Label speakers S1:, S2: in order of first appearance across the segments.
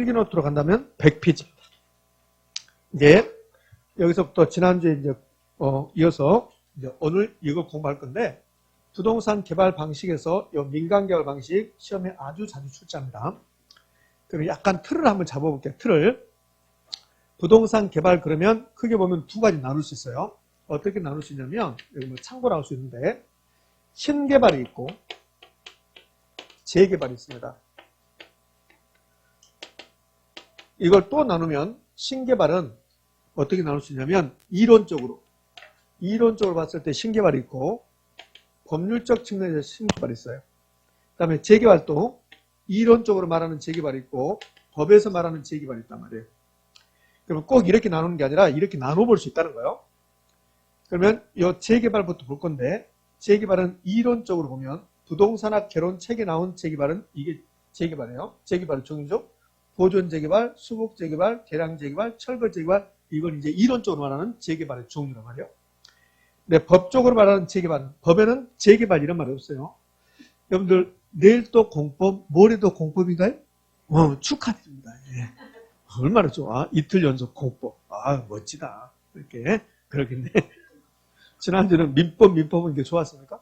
S1: 필기노트로 간다면 100페이지입니다. 이제 여기서부터 지난주에 이제 이어서 이제 오늘 이거 공부할 건데, 부동산 개발 방식에서 이 민간 개발 방식 시험에 아주 자주 출제합니다. 그럼 약간 틀을 한번 잡아볼게요. 틀을. 부동산 개발 그러면 크게 보면 두 가지 나눌 수 있어요. 어떻게 나눌 수 있냐면 여기 뭐 참고로 할 수 있는데, 신개발이 있고 재개발이 있습니다. 이걸 또 나누면 신개발은 어떻게 나눌 수 있냐면 이론적으로 봤을 때 신개발이 있고 법률적 측면에서 신개발이 있어요. 그 다음에 재개발도 이론적으로 말하는 재개발이 있고 법에서 말하는 재개발이 있단 말이에요. 그러면 꼭 이렇게 나누는 게 아니라 이렇게 나눠볼 수 있다는 거예요. 그러면 이 재개발부터 볼 건데, 재개발은 이론적으로 보면 부동산학 개론 책에 나온 재개발은 이게 재개발이에요. 재개발의 종류죠. 보존 재개발, 수복 재개발, 개량 재개발, 철거 재개발, 이건 이제 이론적으로 말하는 재개발의 종류란 말이에요. 근데 법적으로 말하는 재개발은, 법에는 재개발 이런 말이 없어요. 여러분들 내일 또 공법, 모레도 공법인가요? 축하드립니다. 예. 얼마나 좋아. 이틀 연속 공법. 멋지다. 이렇게 그러겠네. 지난주는 민법은 이게 좋았습니까?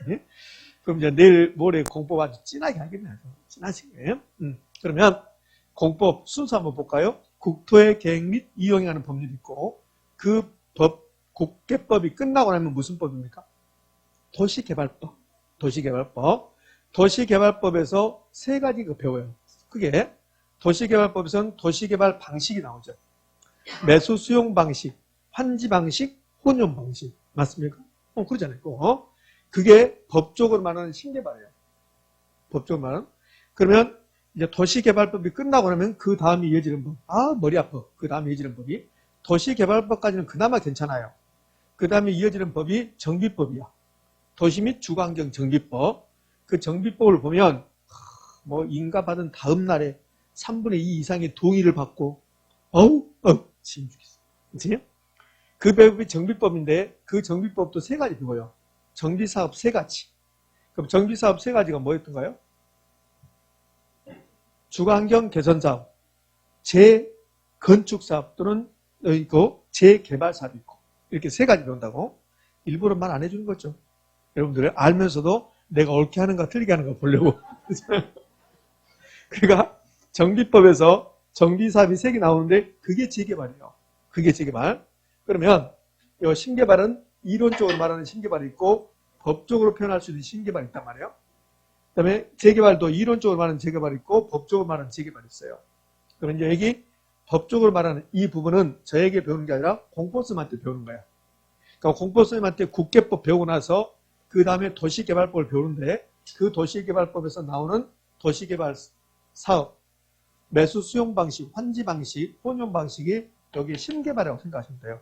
S1: 예? 그럼 이제 내일 모레 공법 아주 진하게 하겠네요. 진하시게. 그러면 공법 순서 한번 볼까요? 국토의 계획 및 이용에 관한 법률이 있고, 그 법, 국계법이 끝나고 나면 무슨 법입니까? 도시개발법. 도시개발법에서 세 가지 배워요. 그게 도시개발법에서는 도시개발 방식이 나오죠. 매수 수용 방식, 환지 방식, 혼용 방식. 맞습니까? 그러잖아요. 그게 법적으로 말하는 신개발이에요. 법적으로 말하는. 그러면 이제 도시개발법이 끝나고 나면 그 다음에 이어지는 법. 머리 아파. 그 다음에 이어지는 법이. 도시개발법까지는 그나마 괜찮아요. 그 다음에 이어지는 법이 정비법이야. 도시 및 주거환경 정비법. 그 정비법을 보면 인가받은 다음 날에 3분의 2 이상의 동의를 받고 지금 죽겠어. 그치? 그 법이 정비법인데, 그 정비법도 세 가지 배워요. 정비사업 세 가지. 그럼 정비사업 세 가지가 뭐였던가요? 주거환경 개선사업, 재건축사업 또는 있고 재개발사업이 있고, 이렇게 세 가지 배운다고. 일부러 말 안 해주는 거죠. 여러분들 알면서도 내가 옳게 하는가 틀리게 하는가 보려고. 그러니까 정비법에서 정비사업이 세 개 나오는데 그게 재개발이에요. 그게 재개발. 그러면 이 신개발은 이론적으로 말하는 신개발이 있고 법적으로 표현할 수 있는 신개발이 있단 말이에요. 그 다음에 재개발도 이론적으로 말하는 재개발이 있고 법적으로 말하는 재개발이 있어요. 그러면 이제 여기 법적으로 말하는 이 부분은 저에게 배우는 게 아니라 공포스님한테 배우는 거야. 그러니까 공포스님한테 국계법 배우고 나서 그 다음에 도시개발법을 배우는데, 그 도시개발법에서 나오는 도시개발 사업, 매수 수용 방식, 환지 방식, 혼용 방식이 여기 신개발이라고 생각하시면 돼요.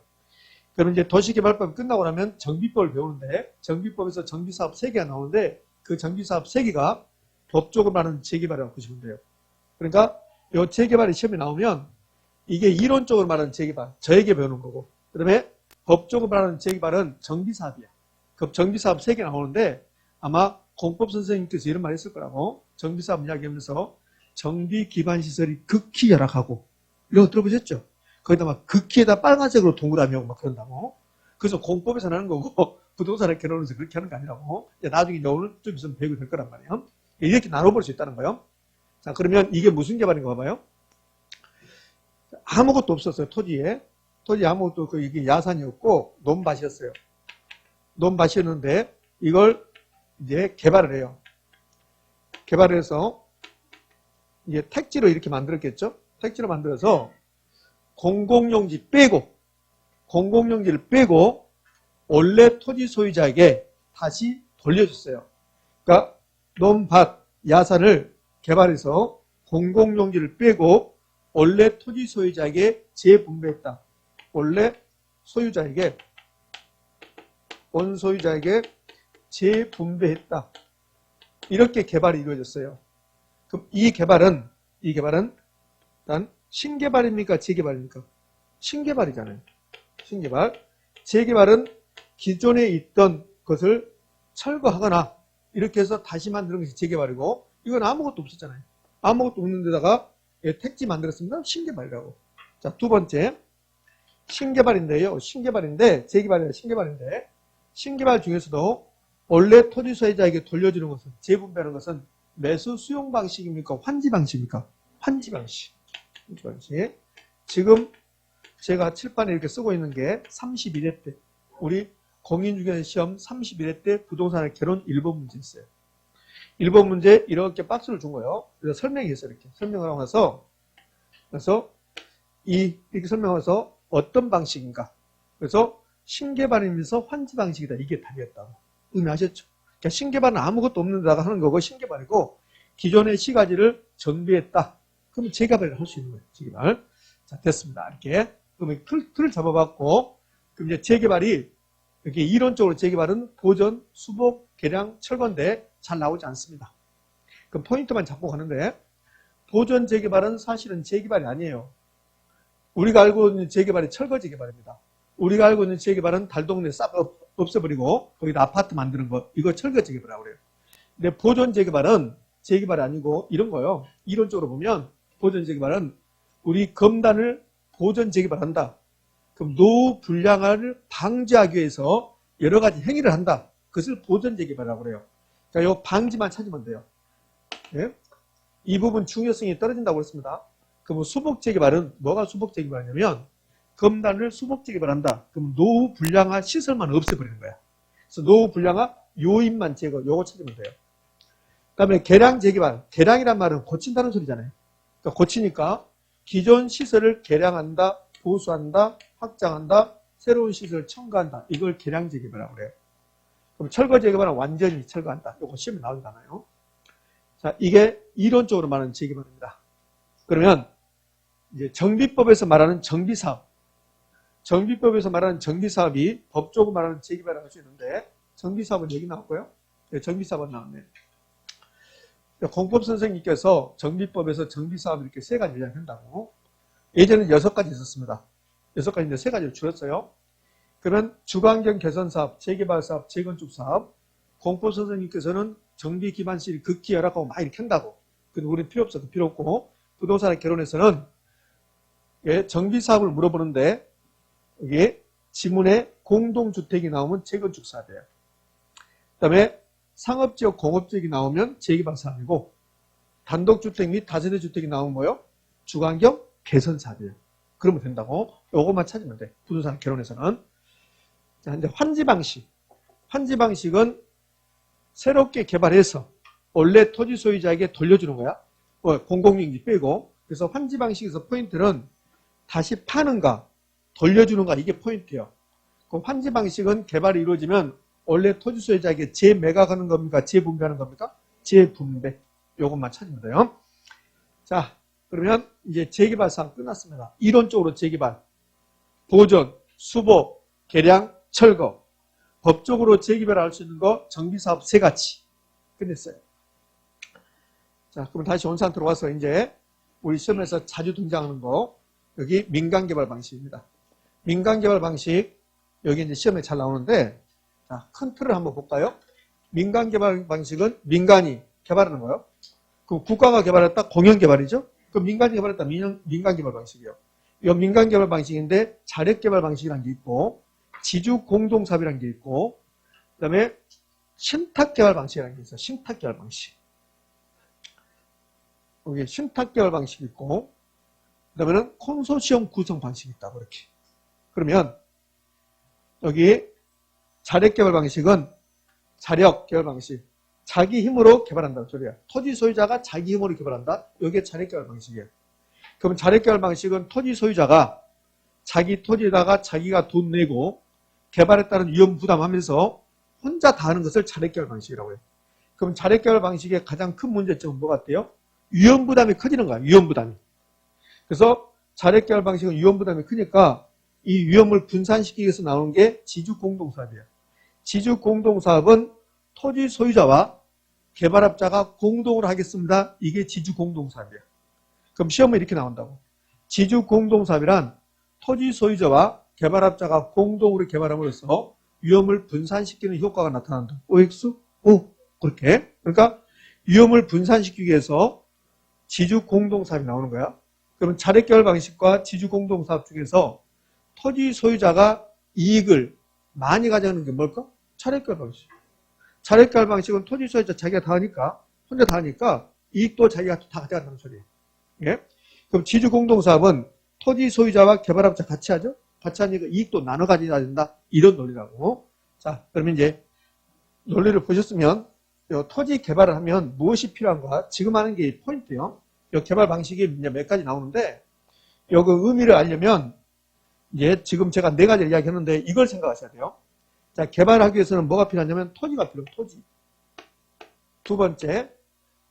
S1: 그럼 이제 도시개발법이 끝나고 나면 정비법을 배우는데, 정비법에서 정비사업 3개가 나오는데 그 정비사업 3개가 법적으로 말하는 재개발이라고 보시면 돼요. 그러니까 이 재개발이 시험에 나오면 이게 이론적으로 말하는 재개발, 저에게 배우는 거고, 그다음에 법적으로 말하는 재개발은 정비사업이야. 그 정비사업 3개 나오는데 아마 공법 선생님께서 이런 말 했을 거라고. 정비사업 이야기하면서 정비 기반 시설이 극히 열악하고, 이런 거 들어보셨죠? 거기다 막 극히에다 빨간색으로 동그라미 하고 막 그런다고. 그래서 공법에서 나는 거고 부동산에 결혼해서 그렇게 하는 거 아니라고. 나중에 오늘 좀 있으면 배우게 될 거란 말이에요. 이렇게 나눠볼 수 있다는 거예요. 자, 그러면 이게 무슨 개발인가 봐봐요. 아무것도 없었어요. 토지에 아무것도 없고, 이게 야산이었고 논밭이었어요. 논밭이었는데 이걸 이제 개발을 해요. 개발을 해서 이제 택지로 이렇게 만들었겠죠. 택지로 만들어서 공공용지를 빼고 원래 토지 소유자에게 다시 돌려줬어요. 그러니까 논밭, 야산을 개발해서 공공용지를 빼고 원래 토지 소유자에게 재분배했다. 원래 소유자에게, 원소유자에게 재분배했다. 이렇게 개발이 이루어졌어요. 그럼 이 개발은 일단 신개발입니까? 재개발입니까? 신개발이잖아요. 신개발. 재개발은 기존에 있던 것을 철거하거나 이렇게 해서 다시 만드는 것이 재개발이고, 이건 아무것도 없었잖아요. 아무것도 없는 데다가 택지 만들었습니다. 신개발이라고. 자, 두 번째. 신개발인데요. 신개발인데, 재개발이 아니라 신개발인데, 신개발 중에서도 원래 토지 소유자에게 돌려주는 것은, 재분배하는 것은 매수 수용 방식입니까? 환지 방식입니까? 환지 방식. 환지 방식. 지금 제가 칠판에 이렇게 쓰고 있는 게 31회 때, 우리 공인중개사 시험 31회 때 부동산의 개론 1번 문제 있어요. 1번 문제 이렇게 박스를 준 거예요. 그래서 설명했어요. 이렇게 설명을 하고 나서, 그래서 이렇게 설명해서 어떤 방식인가. 그래서 신개발이면서 환지 방식이다. 이게 답이었다고. 의미하셨죠? 그러니까 신개발은 아무것도 없는 데다가 하는 거고 신개발이고 기존의 시가지를 정비했다. 그러면 재개발을 할 수 있는 거예요. 재개발. 자, 됐습니다. 이렇게. 그러면 틀을 잡아봤고, 그럼 이제 재개발이 이렇게 이론적으로 재개발은 보전, 수복, 개량, 철거인데 잘 나오지 않습니다. 그럼 포인트만 잡고 가는데 보전 재개발은 사실은 재개발이 아니에요. 우리가 알고 있는 재개발이 철거 재개발입니다. 우리가 알고 있는 재개발은 달동네 싹 없애버리고 거기다 아파트 만드는 거, 이거 철거 재개발이라고 그래요. 근데 보존 재개발은 재개발이 아니고 이런 거요. 이론적으로 보면 보존 재개발은 우리 검단을 보존 재개발한다. 그럼 노후 불량화를 방지하기 위해서 여러 가지 행위를 한다. 그것을 보존 재개발이라고 그래요. 자, 요 방지만 찾으면 돼요. 예? 이 부분 중요성이 떨어진다고 했습니다. 그럼 수복 재개발은 뭐가 수복 재개발이냐면 검단을 수복 재개발한다. 그럼 노후 불량화 시설만 없애버리는 거야. 그래서 노후 불량화 요인만 제거, 요거 찾으면 돼요. 그 다음에 개량 재개발. 개량이란 말은 고친다는 소리잖아요. 그러니까 고치니까 기존 시설을 개량한다, 보수한다, 확장한다, 새로운 시설을 첨가한다. 이걸 개량 재개발이라고 그래요. 그럼 철거 재개발은 완전히 철거한다. 요거 시험에 나오잖아요. 자, 이게 이론적으로 말하는 재개발입니다. 그러면 이제 정비법에서 말하는 정비사업. 정비법에서 말하는 정비사업이 법적으로 말하는 재개발을 할 수 있는데 정비사업은 여기 나왔고요. 네, 정비사업은 나왔네요. 공법 선생님께서 정비법에서 정비사업을 이렇게 세 가지 요약한다고. 예전에는 6가지 있었습니다. 6가지인데 3가지로 줄였어요. 그러면 주거환경 개선사업, 재개발사업, 재건축사업. 공법 선생님께서는 정비 기반시설이 극히 열악하고 막 이렇게 한다고. 근데 우리는 필요 없어도 필요 없고 부동산의 개론에서는 정비사업을 물어보는데 이게 지문에 공동주택이 나오면 재건축사업이에요. 그 다음에 상업지역, 공업지역이 나오면 재개발사업이고 단독주택 및 다세대 주택이 나오면 뭐요? 주거환경 개선사업이에요. 그러면 된다고. 요것만 찾으면 돼. 부동산 개론에서는. 자, 이제 환지 방식. 환지 방식은 새롭게 개발해서 원래 토지 소유자에게 돌려주는 거야. 공공용지 빼고. 그래서 환지 방식에서 포인트는 다시 파는가, 돌려주는가, 이게 포인트예요. 그럼 환지 방식은 개발이 이루어지면 원래 토지 소유자에게 재매각하는 겁니까? 재분배하는 겁니까? 재분배. 요것만 찾으면 돼요. 자, 그러면 이제 재개발 사업 끝났습니다. 이론적으로 재개발, 보존, 수복, 개량, 철거. 법적으로 재개발할 수 있는 거 정비사업 3가지 끝냈어요. 자, 그럼 다시 원산으로 와서 이제 우리 시험에서 자주 등장하는 거, 여기 민간개발 방식입니다. 민간개발 방식, 여기 이제 시험에 잘 나오는데, 자, 큰 틀을 한번 볼까요? 민간개발 방식은 민간이 개발하는 거예요. 그럼 국가가 개발했다? 공영개발이죠? 그럼 민간이 개발했다? 민간개발 방식이에요. 이 민간개발 방식인데, 자력개발 방식이라는 게 있고, 지주공동사업이라는 게 있고, 그 다음에 신탁개발 방식이라는 게 있어요. 신탁개발 방식. 여기 신탁개발 방식이 있고, 그 다음에는 콘소시엄 구성 방식이 있다고, 이렇게. 그러면, 여기 자력개발 방식은 자력개발 방식. 자기 힘으로 개발한다는 소리야. 토지 소유자가 자기 힘으로 개발한다? 이게 자력개발 방식이에요. 그럼 자력개발 방식은 토지 소유자가 자기 토지에다가 자기가 돈 내고 개발에 따른 위험 부담하면서 혼자 다 하는 것을 자력개발 방식이라고 해요. 그럼 자력개발 방식의 가장 큰 문제점은 뭐 같아요? 위험 부담이 커지는 거야. 위험 부담이. 그래서 자력개발 방식은 위험 부담이 크니까 이 위험을 분산시키기 위해서 나오는 게 지주공동사업이에요. 지주공동사업은 토지 소유자와 개발업자가 공동으로 하겠습니다. 이게 지주공동사업이에요. 그럼 시험에 이렇게 나온다고. 지주공동사업이란 토지 소유자와 개발업자가 공동으로 개발함으로써 위험을 분산시키는 효과가 나타난다. OX? 오, 그렇게. 그러니까 위험을 분산시키기 위해서 지주 공동사업이 나오는 거야. 그러면 차례결 방식과 지주 공동사업 중에서 토지 소유자가 이익을 많이 가져가는 게 뭘까? 차례결 방식. 차례결 방식은 토지 소유자 자기가 다 하니까, 혼자 다 하니까 이익도 자기가 다 가져간다는 소리예요. 예? 그럼 지주 공동사업은 토지 소유자와 개발업자 같이 하죠? 같이 하니까 이익도 나눠 가져야 된다. 이런 논리라고. 자, 그러면 이제 논리를 보셨으면 토지 개발을 하면 무엇이 필요한가? 지금 하는 게 포인트예요. 이 개발 방식이 이제 몇 가지 나오는데 여기 의미를 알려면 이제 지금 제가 4가지를 이야기했는데 이걸 생각하셔야 돼요. 자, 개발하기 위해서는 뭐가 필요하냐면 토지가 필요해요. 토지. 두 번째,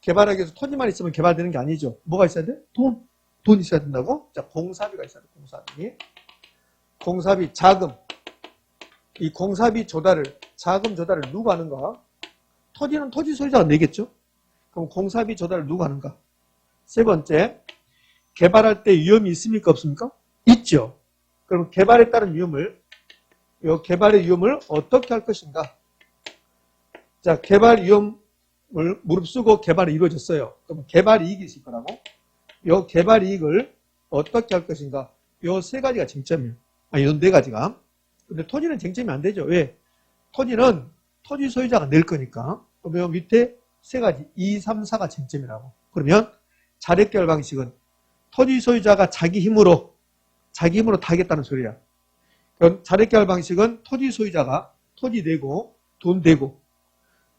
S1: 개발하기 위해서 토지만 있으면 개발되는 게 아니죠. 뭐가 있어야 돼? 돈. 돈 있어야 된다고? 자, 공사비가 있어야 돼. 공사비. 공사비, 자금. 이 공사비 조달을, 자금 조달을 누가 하는가? 토지는 토지 소유자가 내겠죠? 그럼 공사비 조달을 누가 하는가? 세 번째, 개발할 때 위험이 있습니까? 없습니까? 있죠. 그럼 개발에 따른 위험을, 이 개발의 위험을 어떻게 할 것인가? 자, 개발 위험을 무릅쓰고 개발이 이루어졌어요. 그럼 개발 이익이 있을 거라고? 이 개발 이익을 어떻게 할 것인가? 이 3가지가 쟁점이에요. 이런 4가지가. 근데 토지는 쟁점이 안 되죠. 왜? 토지는 토지 소유자가 낼 거니까. 그러면 밑에 3가지, 2, 3, 4가 쟁점이라고. 그러면 자력개발 방식은 토지 소유자가 자기 힘으로 다 하겠다는 소리야. 그럼 자력개발 방식은 토지 소유자가 토지 내고 돈 대고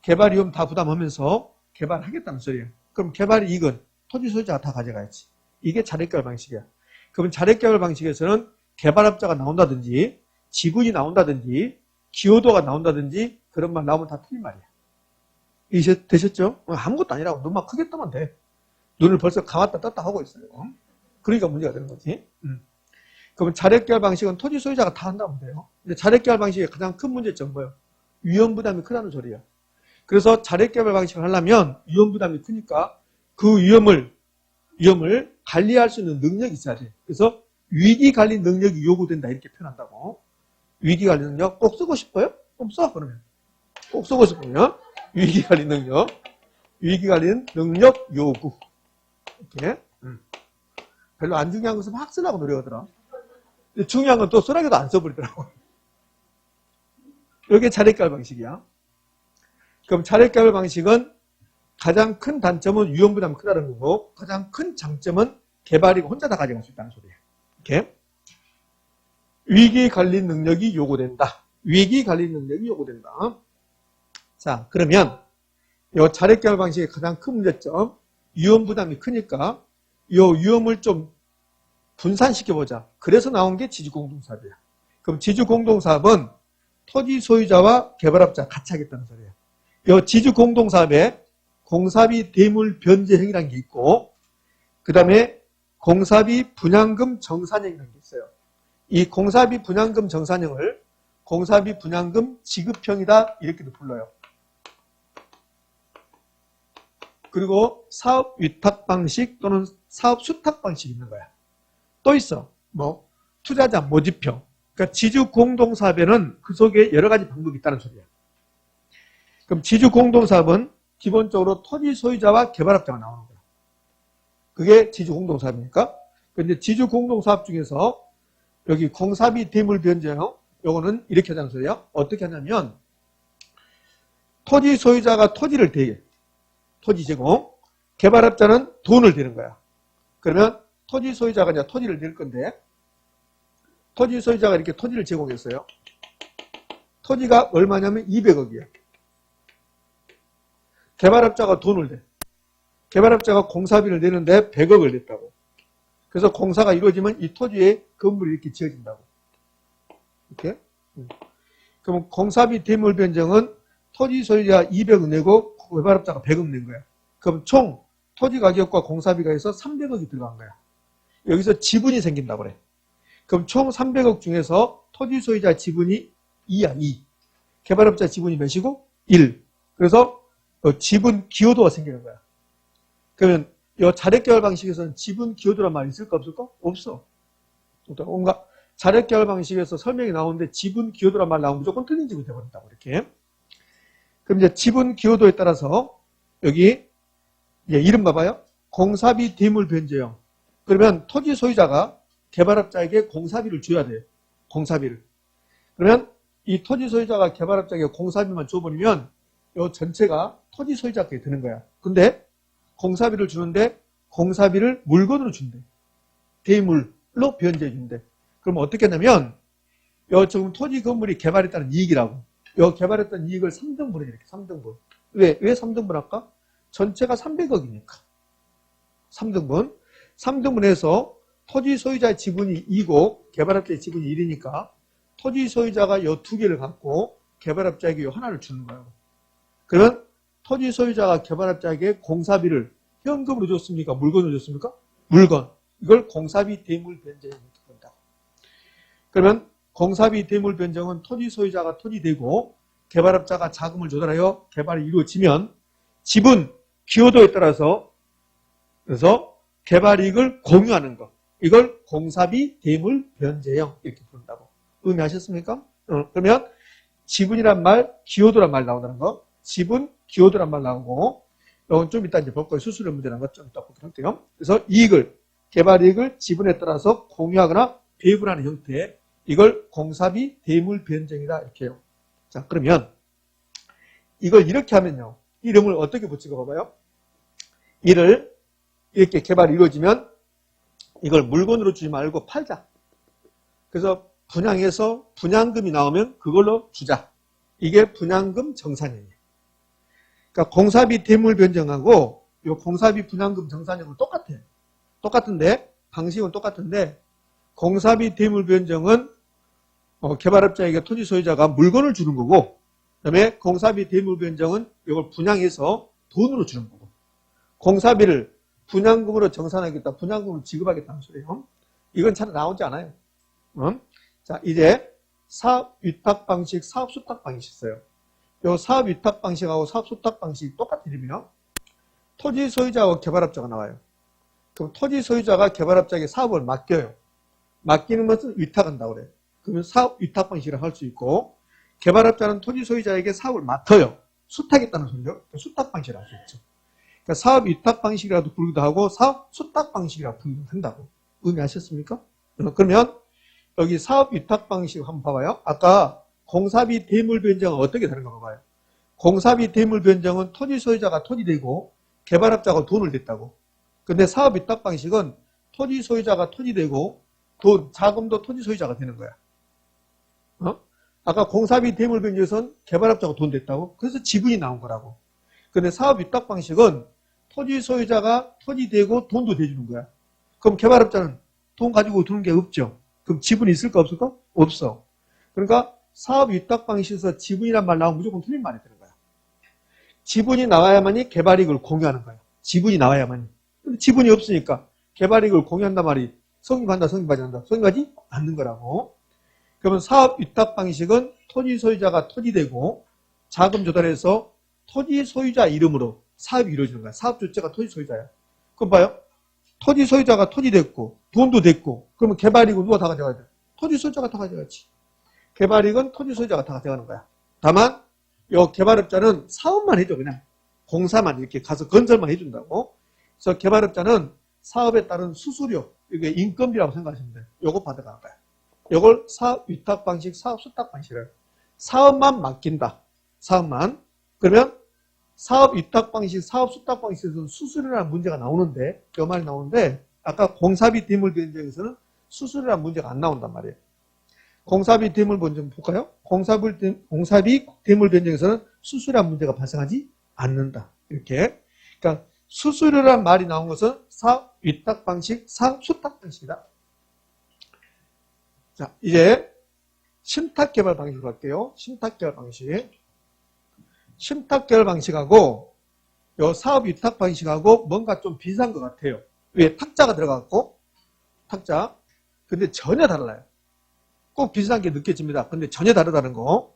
S1: 개발 위험 다 부담하면서 개발하겠다는 소리야. 그럼 개발 이익은 토지 소유자가 다 가져가야지. 이게 자력개발 방식이야. 그러면 자력개발 방식에서는 개발업자가 나온다든지 지분이 나온다든지 기여도가 나온다든지 그런 말 나오면 다 틀린 말이야. 이해 되셨죠? 아무것도 아니라고 눈만 크게 뜨면 돼. 눈을 벌써 감았다 떴다 하고 있어요. 그러니까 문제가 되는 거지. 그러면 자력개발 방식은 토지 소유자가 다 한다면 돼요. 근데 자력개발 방식의 가장 큰 문제점은 뭐예요? 위험 부담이 크다는 소리야. 그래서 자력개발 방식을 하려면 위험 부담이 크니까 그 위험을 관리할 수 있는 능력이 있어야 돼. 그래서 위기관리 능력이 요구된다 이렇게 표현한다고. 위기관리 능력 꼭 쓰고 싶어요? 그럼 써 그러면. 꼭 쓰고 싶으면 위기관리 능력 요구. 이렇게. 별로 안 중요한 것은 막 쓰라고 노력하더라. 근데 중요한 건 또 쓰라기도 안 써버리더라고. 이게 자력개발 방식이야. 그럼 자력개발 방식은 가장 큰 단점은 위험 부담이 크다는 거고 가장 큰 장점은 개발이고 혼자 다 가져갈 수 있다는 소리예요. 이렇게. 위기관리 능력이 요구된다. 위기관리 능력이 요구된다. 자, 그러면 이 자력개발 방식의 가장 큰 문제점, 위험 부담이 크니까 이 위험을 좀 분산시켜보자. 그래서 나온 게 지주공동사업이야. 그럼 지주공동사업은 토지 소유자와 개발업자 같이 하겠다는 소리예요. 이 지주공동사업에 공사비 대물 변제형이라는 게 있고 그 다음에 공사비 분양금 정산형이라는 게 있어요. 이 공사비 분양금 정산형을 공사비 분양금 지급형이다 이렇게도 불러요. 그리고 사업 위탁 방식 또는 사업 수탁 방식이 있는 거야. 또 있어. 뭐 투자자 모집형. 그러니까 지주 공동사업에는 그 속에 여러 가지 방법이 있다는 소리야. 그럼 지주 공동사업은 기본적으로 토지 소유자와 개발업자가 나오는 거야. 그게 지주 공동사업이니까. 근데 지주 공동사업 중에서 여기 공사비 대물 변제형 요거는 이렇게 하자는 소리야. 어떻게 하냐면 토지 소유자가 토지를 대게. 토지 제공. 개발업자는 돈을 대는 거야. 그러면 토지 소유자가 이제 토지를 낼 건데 토지 소유자가 이렇게 토지를 제공했어요. 토지가 얼마냐면 200억이에요. 개발업자가 돈을 내. 개발업자가 공사비를 내는데 100억을 냈다고. 그래서 공사가 이루어지면 이 토지에 건물이 이렇게 지어진다고. 이렇게. 그럼 공사비 대물 변경은 토지 소유자 200억 내고 개발업자가 100억 낸 거야. 그럼 총 토지 가격과 공사비가 해서 300억이 들어간 거야. 여기서 지분이 생긴다고 그래. 그럼 총 300억 중에서 토지 소유자 지분이 2야, 2. 개발업자 지분이 몇이고? 1. 그래서 지분 기여도가 생기는 거야. 그러면 이 자력개발 방식에서는 지분 기여도란 말이 있을까 없을까? 없어. 뭔가 자력개발 방식에서 설명이 나오는데 지분 기여도란 말 나오면 무조건 틀린 지분이 되어버린다고 이렇게. 그럼 이제 지분 기여도에 따라서 여기 이름 봐봐요. 공사비 대물 변제형. 그러면 토지 소유자가 개발업자에게 공사비를 줘야 돼요. 공사비를. 그러면 이 토지 소유자가 개발업자에게 공사비만 줘버리면 이 전체가 토지 소유자께 드는 거야. 근데 공사비를 주는데 공사비를 물건으로 준대. 대물로 변제해 준대. 그럼 어떻게 했냐면 요 지금 토지 건물이 개발했다는 이익이라고. 요 개발했다는 이익을 3등분해 이렇게 3등분. 왜 3등분 할까? 전체가 300억이니까. 3등분. 3등분해서 토지 소유자의 지분이 2고 개발업자의 지분이 1이니까 토지 소유자가 요 두 개를 갖고 개발업자에게 요 하나를 주는 거예요. 그러면 토지 소유자가 개발업자에게 공사비를 현금으로 줬습니까? 물건으로 줬습니까? 물건. 이걸 공사비 대물 변제형이라고 본다. 그러면 공사비 대물 변경은 토지 소유자가 토지되고 개발업자가 자금을 조달하여 개발이 이루어지면 지분 기여도에 따라서 그래서 개발 이익을 공유하는 것. 이걸 공사비 대물 변제형 이렇게 부른다고. 의미하셨습니까? 그러면 지분이란 말, 기여도란 말 나오는 거. 지분, 기여도란 말 나오고 이건 좀 이따 이제 볼 거예요. 수수료 문제라는 것 좀 이따 보도록 할게요. 그래서 이익을, 개발 이익을 지분에 따라서 공유하거나 배분하는 형태. 이걸 공사비 대물 변경이다 이렇게 해요. 자, 그러면 이걸 이렇게 하면요. 이름을 어떻게 붙이고 봐봐요. 이를 이렇게 개발이 이루어지면 이걸 물건으로 주지 말고 팔자. 그래서 분양해서 분양금이 나오면 그걸로 주자. 이게 분양금 정산형이에요. 그러니까 공사비 대물 변경하고 이 공사비 분양금 정산형은 똑같아요. 똑같은데 방식은 똑같은데 공사비 대물 변경은 개발업자에게 토지 소유자가 물건을 주는 거고 그다음에 공사비 대물 변경은 이걸 분양해서 돈으로 주는 거고 공사비를 분양금으로 정산하겠다, 분양금을 지급하겠다는 소리예요. 이건 잘 나오지 않아요. 자, 이제 사업 위탁 방식, 사업 수탁 방식이 있어요. 이 사업 위탁 방식하고 사업 수탁 방식이 똑같은 이름이요. 토지 소유자와 개발업자가 나와요. 그럼 토지 소유자가 개발업자에게 사업을 맡겨요. 맡기는 것은 위탁한다고 그래요. 그러면 사업 위탁 방식을 할 수 있고 개발업자는 토지 소유자에게 사업을 맡아요. 수탁했다는 소리죠. 수탁 방식을 할 수 있죠. 그러니까 사업 위탁 방식이라도 부르기도 하고 사업 수탁 방식이라고 부르기도 한다고. 의미하셨습니까? 그러면 여기 사업 위탁 방식 한번 봐봐요. 아까 공사비 대물 변경은 어떻게 다른가 봐봐요. 공사비 대물 변경은 토지 소유자가 토지되고 개발업자가 돈을 냈다고. 근데 사업 위탁 방식은 토지 소유자가 토지되고 자금도 토지 소유자가 되는 거야. 아까 공사비 대물 변경에서는 개발업자가 돈 냈다고. 그래서 지분이 나온 거라고. 근데 사업 위탁 방식은 토지 소유자가 토지되고 돈도 대주는 거야. 그럼 개발업자는 돈 가지고 두는 게 없죠. 그럼 지분이 있을까 없을까? 없어. 그러니까 사업 위탁 방식에서 지분이란 말 나오면 무조건 틀린 말이 되는 거야. 지분이 나와야만이 개발이익을 공유하는 거야. 지분이 나와야만이. 근데 지분이 없으니까 개발이익을 공유한단 말이 성립한다, 성립하지 않는다. 성립하지 않는 거라고. 그러면 사업 위탁 방식은 토지 소유자가 토지되고 자금 조달해서 토지 소유자 이름으로 사업이 이루어지는 거야. 사업 주체가 토지 소유자야. 그럼 봐요. 토지 소유자가 토지됐고 돈도 됐고 그러면 개발이익은 누가 다 가져가야 돼? 토지 소유자가 다 가져가지. 개발이익은 토지 소유자가 다 가져가는 거야. 다만 이 개발업자는 사업만 해줘. 그냥 공사만 이렇게 가서 건설만 해준다고. 그래서 개발업자는 사업에 따른 수수료, 이게 인건비라고 생각하시면 돼요. 요거 받아가는 거야. 요걸 사업 위탁 방식, 사업 수탁 방식을. 사업만 맡긴다. 사업만. 그러면 사업 위탁 방식, 사업 수탁 방식에서는 수수료라는 문제가 나오는데, 요 말이 나오는데, 아까 공사비 대물 변경에서는 수수료라는 문제가 안 나온단 말이에요. 공사비 대물 변경 볼까요? 공사비 대물 변경에서는 수수료라는 문제가 발생하지 않는다. 이렇게. 그러니까 수수료라는 말이 나온 것은 사업 위탁 방식, 사업 수탁 방식이다. 자, 이제 신탁 개발 방식으로 갈게요. 신탁 개발 방식. 신탁 개발 방식하고 요 사업 위탁 방식하고 뭔가 좀 비슷한 것 같아요. 왜? 탁자가 들어갔고 탁자. 근데 전혀 달라요. 꼭 비슷한 게 느껴집니다. 근데 전혀 다르다는 거.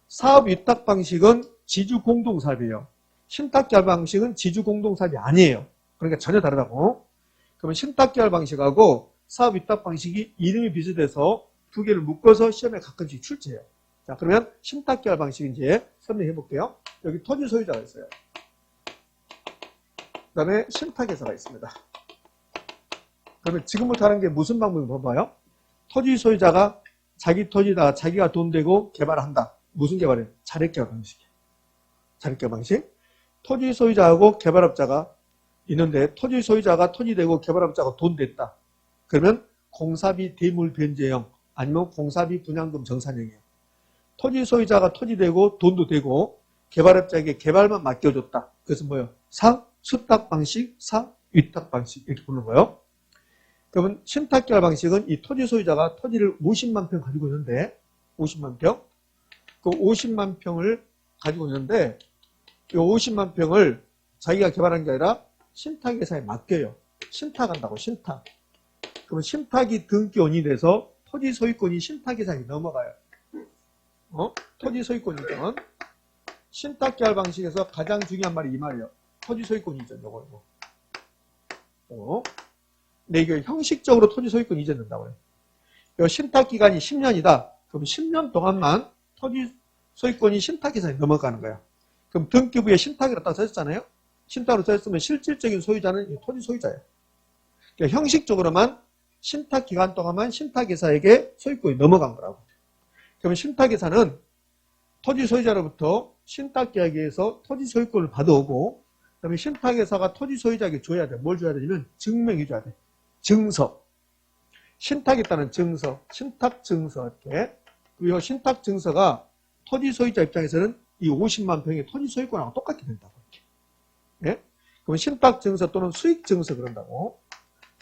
S1: 사업 위탁 방식은 지주 공동 사업이에요. 신탁 개발 방식은 지주 공동 사업이 아니에요. 그러니까 전혀 다르다고. 그러면 신탁 개발 방식하고 사업 위탁 방식이 이름이 비슷해서 두 개를 묶어서 시험에 가끔씩 출제해요. 자, 그러면 신탁 개발 방식 이제 설명해 볼게요. 여기 토지 소유자가 있어요. 다음에 신탁회사가 있습니다. 그러면 지금부터 하는 게 무슨 방법을 봐봐요? 토지 소유자가 자기 토지에다가 자기가 돈 대고 개발한다. 무슨 개발이에요? 자력개발 방식이에요. 자력개발 방식. 토지 소유자하고 개발업자가 있는데 토지 소유자가 토지 대고 개발업자가 돈 냈다. 그러면 공사비 대물 변제형 아니면 공사비 분양금 정산형이에요. 토지 소유자가 토지 대고 돈도 대고 개발업자에게 개발만 맡겨줬다. 그래서 뭐예요? 수탁 방식, 위탁 방식 이렇게 부르는 거예요. 그러면 신탁개발 방식은 이 토지 소유자가 토지를 50만 평 가지고 있는데 50만 평? 그 50만 평을 가지고 있는데 이 50만 평을 자기가 개발한 게 아니라 신탁회사에 맡겨요. 신탁한다고 신탁. 그러면 신탁이 등기원이 돼서 토지 소유권이 신탁회사에 넘어가요. 토지 소유권 이전. 신탁개발 방식에서 가장 중요한 말이 이 말이에요. 토지 소유권 이전. 요거. 근데 이게 형식적으로 토지 소유권 이전된다고요. 요 신탁 기간이 10년이다. 그럼 10년 동안만 토지 소유권이 신탁회사에 넘어가는 거야. 그럼 등기부에 신탁이라고 딱 써있잖아요. 신탁으로 써있으면 실질적인 소유자는 이 토지 소유자예요. 그러니까 형식적으로만 신탁 기간 동안만 신탁회사에게 소유권이 넘어간 거라고. 그러면 신탁회사는 토지 소유자로부터 신탁계약에 의해서 토지 소유권을 받아오고 그다음에 신탁회사가 토지 소유자에게 줘야 돼. 뭘 줘야 되냐면 증명해 줘야 돼. 증서. 신탁했다는 증서, 신탁증서 이렇게. 그리고 신탁증서가 토지 소유자 입장에서는 이 50만 평의 토지 소유권하고 똑같게 된다고. 이렇게. 예? 그럼 신탁증서 또는 수익증서 그런다고.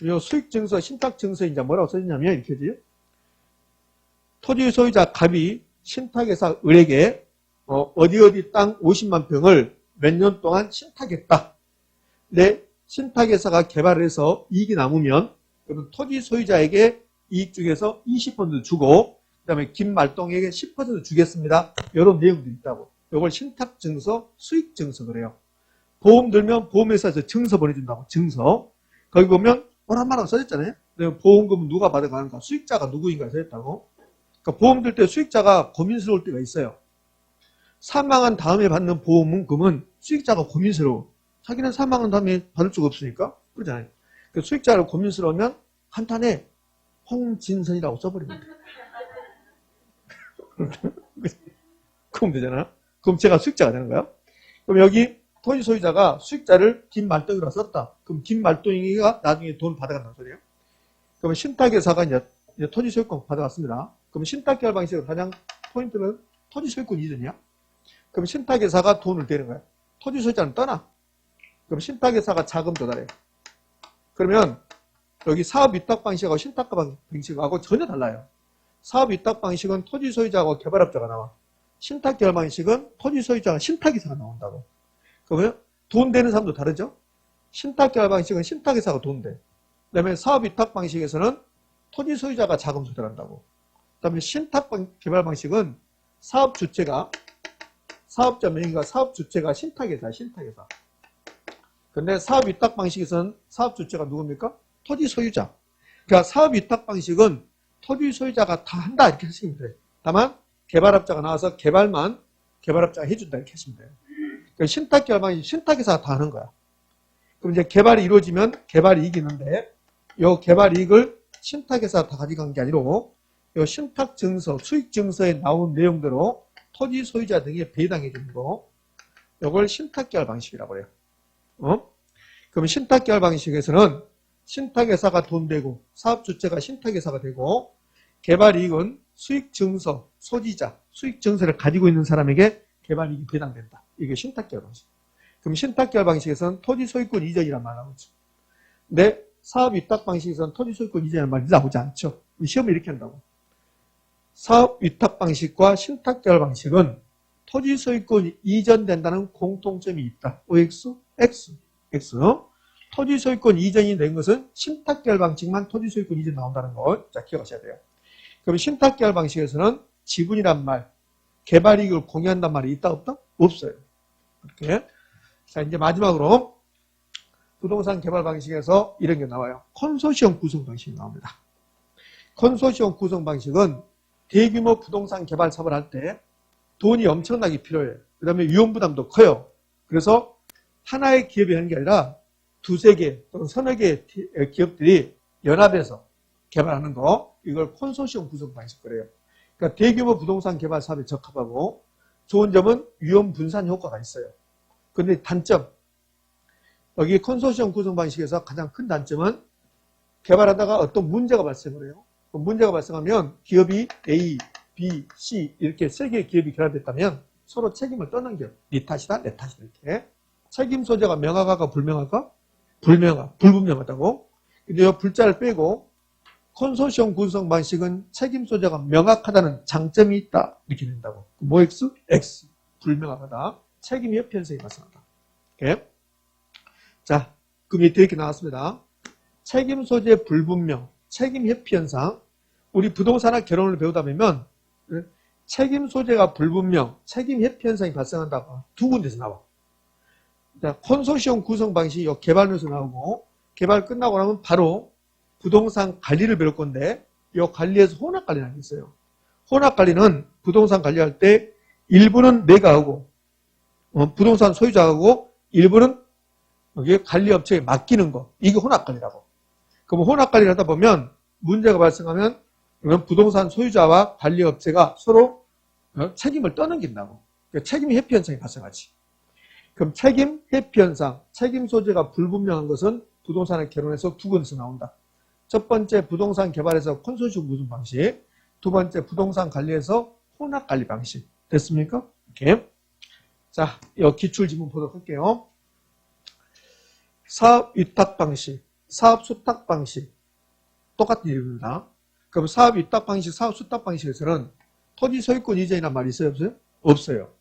S1: 이 수익증서, 신탁증서에 이제 뭐라고 써있냐면 이렇게지. 토지 소유자 갑이 신탁회사 을에게 어디 땅 50만 평을 몇 년 동안 신탁했다. 근데 신탁회사가 개발해서 이익이 남으면 그러면 토지 소유자에게 이익 중에서 20% 주고 그다음에 김말동에게 10% 주겠습니다. 이런 내용들이 있다고. 이걸 신탁증서, 수익증서 그래요. 보험 들면 보험회사에서 증서 보내준다고. 증서. 거기 보면 뭐란 말하고 써졌잖아요. 보험금은 누가 받아가는가? 수익자가 누구인가 써졌다고. 그러니까 보험 들 때 수익자가 고민스러울 때가 있어요. 사망한 다음에 받는 보험금은 수익자가 고민스러워. 자기는 사망한 다음에 받을 수가 없으니까. 그러잖아요. 그 수익자를 고민스러우면 한탄에 홍진선이라고 써버립니다. 그럼 되잖아. 그럼 제가 수익자가 되는 거야. 그럼 여기 토지 소유자가 수익자를 김말동이라고 썼다. 그럼 김말동이가 나중에 돈 받아간다는 소리예요. 그러면 신탁회사가 이제 토지 소유권 받아갔습니다. 그럼 신탁개발 방식의 가장 포인트는 토지 소유권 이전이야. 그럼 신탁회사가 돈을 대는 거야. 토지 소유자는 떠나. 그럼 신탁회사가 자금 조달해. 그러면 여기 사업 위탁 방식하고 신탁개발 방식하고 전혀 달라요. 사업 위탁 방식은 토지 소유자하고 개발업자가 나와. 신탁개발 방식은 토지 소유자가 신탁회사가 나온다고. 그러면 돈 되는 사람도 다르죠. 신탁개발 방식은 신탁회사가 돈 돼. 그다음에 사업 위탁 방식에서는 토지 소유자가 자금 조달한다고. 그다음에 신탁개발 방식은 사업 주체가 사업자 명의가 사업 주체가 신탁회사야. 신탁회사. 근데 사업 위탁 방식에서는 사업 주체가 누굽니까? 토지 소유자. 그러니까 사업 위탁 방식은 토지 소유자가 다 한다 이렇게 하시면 돼요. 다만 개발업자가 나와서 개발만 개발업자가 해준다 이렇게 하시면 돼요. 그러니까 신탁개발 방식 신탁회사가 다 하는 거야. 그럼 이제 개발이 이루어지면 개발 이익이 있는데 이 개발 이익을 신탁회사가 다 가져간 게 아니고 이 신탁증서, 수익증서에 나온 내용대로 토지 소유자 등에 배당해 주는 거. 이걸 신탁개발 방식이라고 해요. 그럼 신탁개발 방식에서는 신탁회사가 돈 되고 사업 주체가 신탁회사가 되고 개발 이익은 수익증서, 소지자, 수익증서를 가지고 있는 사람에게 개발 이익이 배당된다. 이게 신탁개발 방식. 그럼 신탁개발 방식에서는 토지 소유권 이전이란 말을 나오죠. 근데 사업 위탁 방식에서는 토지 소유권 이전이라는 말이 나오지 않죠. 시험에 이렇게 한다고. 사업 위탁 방식과 신탁개발 방식은 토지 소유권이 이전된다는 공통점이 있다. OX, X, X. 토지 소유권 이전이 된 것은 신탁개발 방식만 토지 소유권 이전 나온다는 걸 자, 기억하셔야 돼요. 그럼 신탁개발 방식에서는 지분이란 말, 개발 이익을 공유한단 말이 있다 없다? 없어요. 이렇게. 자, 이제 마지막으로 부동산 개발 방식에서 이런 게 나와요. 컨소시엄 구성 방식이 나옵니다. 컨소시엄 구성 방식은 대규모 부동산 개발 사업을 할 때 돈이 엄청나게 필요해요. 그 다음에 위험 부담도 커요. 그래서 하나의 기업이 하는 게 아니라 두세 개 또는 서너 개의 기업들이 연합해서 개발하는 거, 이걸 콘소시엄 구성 방식 그래요. 그러니까 대규모 부동산 개발 사업에 적합하고 좋은 점은 위험 분산 효과가 있어요. 그런데 단점, 여기 콘소시엄 구성 방식에서 가장 큰 단점은 개발하다가 어떤 문제가 발생을 해요. 그 문제가 발생하면 기업이 A, B, C 이렇게 세 개의 기업이 결합했다면 서로 책임을 떠넘겨. 네 탓이다, 내 탓이다 이렇게. 책임 소재가 명확할까 불명확할까? 불분명하다고. 근데 이 불자를 빼고 콘소시엄 구성 방식은 책임 소재가 명확하다는 장점이 있다 이렇게 된다고. 뭐 X? X. 불명확하다. 책임 협편성이 발생한다. 이렇게. 자, 그 밑에 이렇게 나왔습니다. 책임 소재 불분명, 책임 회피 현상. 우리 부동산학 개론을 배우다 보면 책임 소재가 불분명, 책임 회피 현상이 발생한다고 두 군데서 나와. 자, 콘소시엄 구성 방식이 개발면에서 나오고 개발 끝나고 나면 바로 부동산 관리를 배울 건데 이 관리에서 혼합 관리라는 게 있어요. 혼합 관리는 부동산 관리할 때 일부는 내가 하고 부동산 소유자하고 일부는 여기 관리업체에 맡기는 거. 이게 혼합 관리라고. 그럼 혼합 관리를 하다 보면 문제가 발생하면 부동산 소유자와 관리업체가 서로 책임을 떠넘긴다고. 그러니까 책임 회피 현상이 발생하지. 그럼 책임 회피 현상, 책임 소재가 불분명한 것은 부동산의 개론에서 두 군데서 나온다. 첫 번째 부동산 개발에서 콘소시엄 구성 방식, 두 번째 부동산 관리에서 혼합 관리 방식. 됐습니까? 이렇게. 자, 이 기출 지문 보도록 할게요. 사업 위탁 방식, 사업 수탁 방식 똑같은 이유입니다. 그럼 사업 위탁 방식, 사업 수탁 방식에서는 토지 소유권 이전이란 말이 있어요? 없어요? 없어요.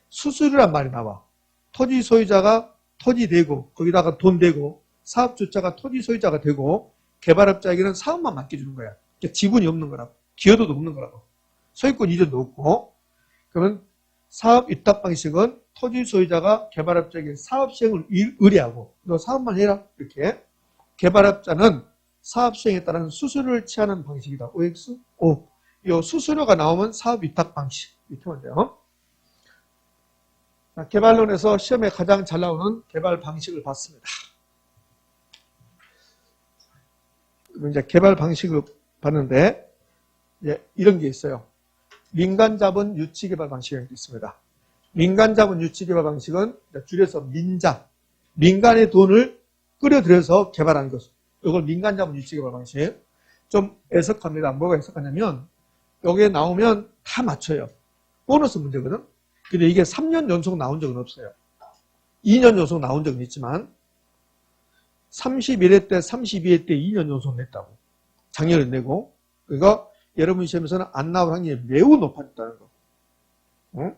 S1: 수수료란 말이 나와. 토지 소유자가 토지 대고 거기다가 돈 대고 사업주자가 토지 소유자가 되고 개발업자에게는 사업만 맡겨주는 거야. 그러니까 지분이 없는 거라고. 기여도도 없는 거라고. 소유권 이전도 없고. 그러면 사업 위탁 방식은 토지 소유자가 개발업자에게 사업 시행을 의뢰하고 너 사업만 해라 이렇게. 개발업자는 사업 시행에 따른 수수료를 취하는 방식이다. OX? O. 이 수수료가 나오면 사업 위탁 방식 이렇게 하면 돼요. 자, 개발론에서 시험에 가장 잘 나오는 개발 방식을 봤습니다. 그럼 이제 개발 방식을 봤는데 이제 이런 게 있어요. 민간 자본 유치 개발 방식이 있습니다. 민간 자본 유치 개발 방식은 줄여서 민자, 민간의 돈을 끌어들여서 개발하는 것. 이걸 민간 자본 유치 개발 방식. 좀 애석합니다. 뭐가 애석하냐면 여기에 나오면 다 맞춰요. 보너스 문제거든. 근데 이게 3년 연속 나온 적은 없어요. 2년 연속 나온 적은 있지만 31회 때, 32회 때 2년 연속 냈다고. 작년에 내고. 그러니까 여러분 시험에서는 안 나올 확률이 매우 높아졌다는 거. 응?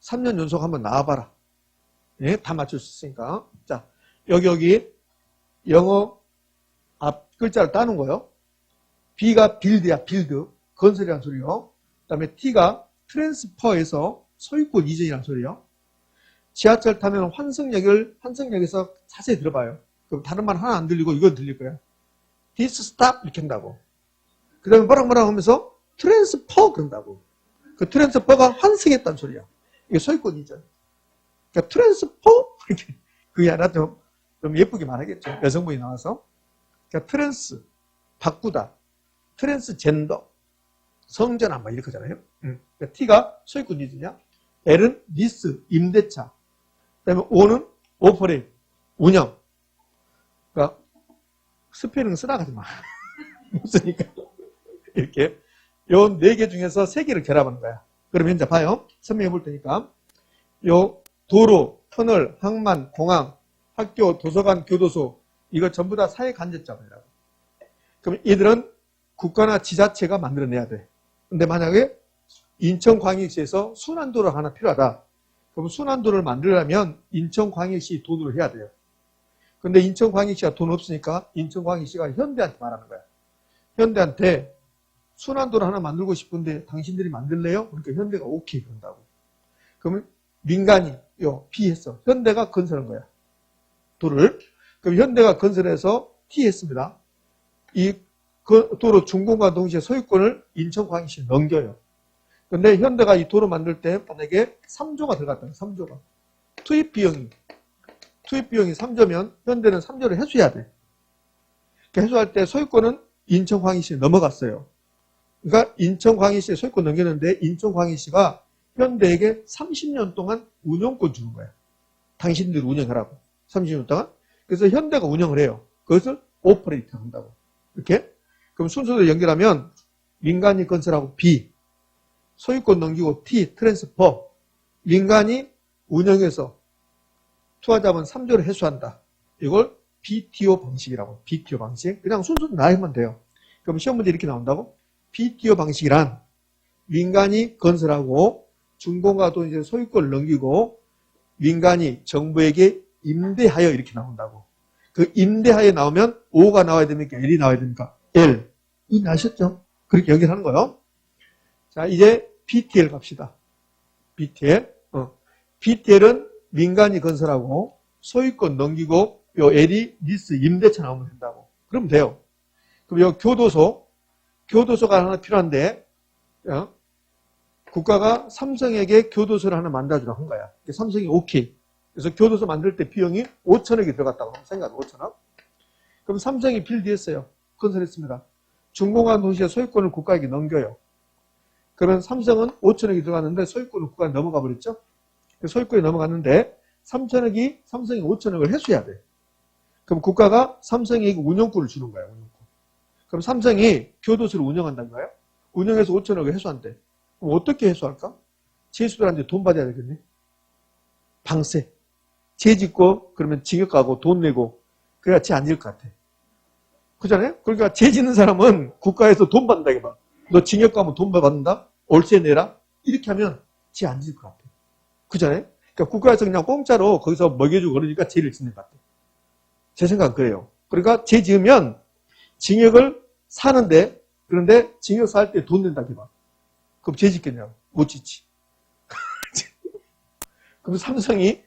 S1: 3년 연속 한번 나와봐라. 네, 다 맞출 수 있으니까. 자, 여기 영어 앞 글자를 따는 거요. B가 빌드야, 빌드. 건설이라는 소리요. 그 다음에 T가 트랜스퍼에서 소유권 이전이라는 소리요. 지하철 타면 환승역에서 자세히 들어봐요. 그럼 다른 말 하나 안 들리고 이건 들릴 거야. This stop 이렇게 한다고. 그 다음에 뭐랑 하면서 트랜스퍼 그런다고. 그 트랜스퍼가 환승했다는 소리야. 이게 소유권 이전. 그러니까 트랜스퍼 이렇게 그게 아니라 좀 예쁘게 말하겠죠. 여성분이 나와서. 그러니까 트랜스 바꾸다. 트랜스젠더 성전환 막 이렇게 하잖아요. 그러니까 T가 소유권 이전이야. L은 리스 임대차. 그다음에 O는 오퍼레이트 운영. 그러니까 스페링 쓰나가지 마. 못 쓰니까. 이렇게 요 4개 중에서 3개를 결합하는 거야. 그러면 이제 봐요. 설명해 볼 테니까. 요 도로, 터널, 항만, 공항, 학교, 도서관, 교도소 이거 전부 다 사회 간접자본이라고. 그럼 얘들은 국가나 지자체가 만들어내야 돼. 근데 만약에 인천광역시에서 순환도로가 하나 필요하다. 그럼 순환도로를 만들려면 인천광역시 돈으로 해야 돼요. 근데 인천광역시가 돈 없으니까 인천광역시가 현대한테 말하는 거야. 현대한테 순환도로 하나 만들고 싶은데 당신들이 만들래요? 그러니까 현대가 오케이 그런다고. 그러면 민간이 B 했어. 현대가 건설한 거야. 도를. 그럼 현대가 건설해서 T 했습니다. 이 도로 준공과 동시에 소유권을 인천광역시에 넘겨요. 근데 현대가 이 도로 만들 때 만약에 3조가 들어갔다. 3조가. 투입 비용이 투입 비용이 3조면 현대는 3조를 회수해야 돼. 회수할 때 소유권은 인천광역시에 넘어갔어요. 그러니까 인천광역시에 소유권 넘겼는데 인천광역시가 현대에게 30년 동안 운영권 주는 거야. 당신들이 운영하라고. 30년 동안. 그래서 현대가 운영을 해요. 그것을 오퍼레이트 한다고. 이렇게. 그럼 순서대로 연결하면 민간이 건설하고 B, 소유권 넘기고 T, 트랜스퍼. 민간이 운영해서 투하자본 3조를 회수한다. 이걸 BTO 방식이라고. BTO 방식. 그냥 순서대로 나열하면 돼요. 그럼 시험 문제 이렇게 나온다고? BTO 방식이란 민간이 건설하고 준공과 또 이제 소유권을 넘기고 민간이 정부에게 임대하여 이렇게 나온다고. 그 임대하여 나오면 O가 나와야 됩니까? L이 나와야 됩니까? L. 이 나셨죠? 그렇게 연결하는 거예요. 자, 이제 BTL 갑시다. BTL. BTL은 민간이 건설하고 소유권 넘기고 요 L이 리스 임대차 나오면 된다고. 그러면 돼요. 그럼 요 교도소가 하나 필요한데 국가가 삼성에게 교도소를 하나 만들어주라고 한 거야. 삼성이 오케이. 그래서 교도소 만들 때 비용이 5천억이 들어갔다고 생각해. 5천억. 그럼 삼성이 빌드했어요. 건설했습니다. 준공한 동시에 소유권을 국가에게 넘겨요. 그러면 삼성은 5천억이 들어갔는데 소유권을 국가에 넘어가 버렸죠. 소유권이 넘어갔는데 삼성이 5천억을 회수해야 돼. 그럼 국가가 삼성에게 운영권을 주는 거야. 운영권. 그럼 삼성이 교도소를 운영한다는 거예요. 운영해서 5천억을 회수한대. 그럼 어떻게 회수할까? 죄수들한테 돈 받아야 되겠네. 방세. 죄 짓고 그러면 징역 가고 돈 내고 그래야 죄 안 질 것 같아. 그잖아요? 그러니까 죄 짓는 사람은 국가에서 돈 받는다 이거. 너 징역 가면 돈 받는다? 월세 내라? 이렇게 하면 죄 안 질 것 같아. 그잖아요? 그러니까 국가에서 그냥 공짜로 거기서 먹여주고 그러니까 죄를 짓는 것 같아. 제 생각은 그래요. 그러니까 죄 지으면 징역을 사는데 그런데 징역 살 때 돈 낸다 해봐. 그럼 죄 짓겠냐고. 못 짓지. 그럼 삼성이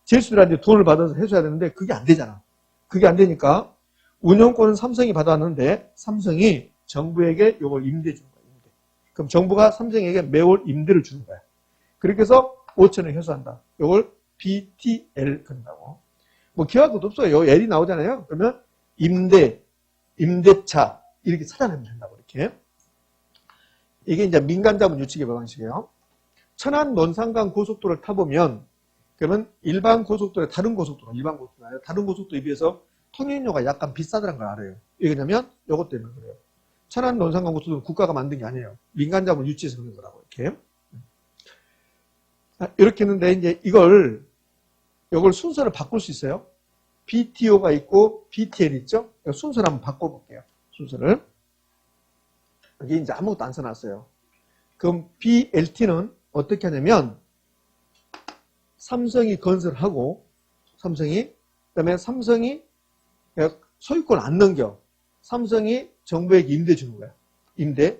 S1: 죄수들한테 돈을 받아서 해줘야 되는데 그게 안 되잖아. 그게 안 되니까 운영권은 삼성이 받아왔는데 삼성이 정부에게 이걸 임대 주는 거야. 임대. 그럼 정부가 삼성에게 매월 임대를 주는 거야. 그렇게 해서 5천원 회수한다. 이걸 BTL 그런다고. 뭐 기억할 것도 없어요. L이 나오잖아요. 그러면 임대, 임대차 이렇게 찾아내면 된다고 이렇게. 이게 이제 민간자본 유치 개발 방식이에요. 천안 논산간 고속도로를 타보면 그러면 일반 고속도로, 다른 고속도로, 일반 고속도로, 다른 고속도로에 비해서 통행료가 약간 비싸다는 걸 알아요. 왜 그러냐면 이것 때문에 그래요. 천안 논산간 고속도로는 국가가 만든 게 아니에요. 민간자본 유치해서 그런 거라고 이렇게. 이렇게 했는데 이제 이걸 순서를 바꿀 수 있어요. BTO가 있고 BTL 있죠? 순서를 한번 바꿔볼게요. 순서를. 여기 이제 아무것도 안 써놨어요. 그럼 BLT는 어떻게 하냐면 삼성이 건설하고 그다음에 삼성이 소유권 안 넘겨. 삼성이 정부에게 임대 주는 거야. 임대.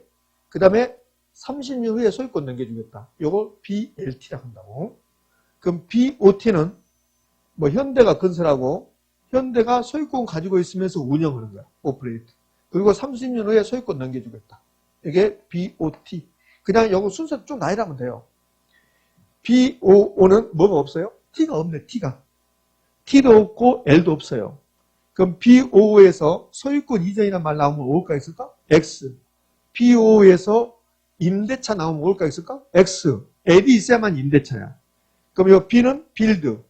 S1: 그다음에 30년 후에 소유권 넘겨주겠다. 이걸 BLT라고 한다고. 그럼 BOT는 뭐 현대가 건설하고 현대가 소유권 가지고 있으면서 운영하는 거야. 오퍼레이트. 그리고 30년 후에 소유권 넘겨주겠다. 이게 BOT. 그냥 이거 순서 쭉 나열하면 돼요. BOO는 뭐가 없어요? T가 없네. T가. T도 없고 L도 없어요. 그럼 BO에서 소유권 이전이라는 말 나오면 뭘까 있을까? X. BO에서 임대차 나오면 뭘까 있을까? X. L이 있어야만 임대차야. 그럼 이 B는 빌드.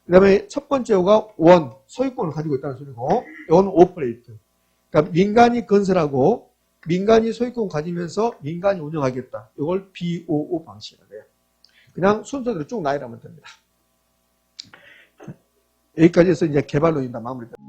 S1: 그 다음에 첫 번째 O가 원. 소유권을 가지고 있다는 소리고, 이거는 오퍼레이트. 그러니까 민간이 건설하고 민간이 소유권 가지면서 민간이 운영하겠다. 이걸 BOO 방식이라고 해요. 그냥 순서대로 쭉 나열하면 됩니다. 여기까지 해서 이제 개발론이다 마무리됩니다.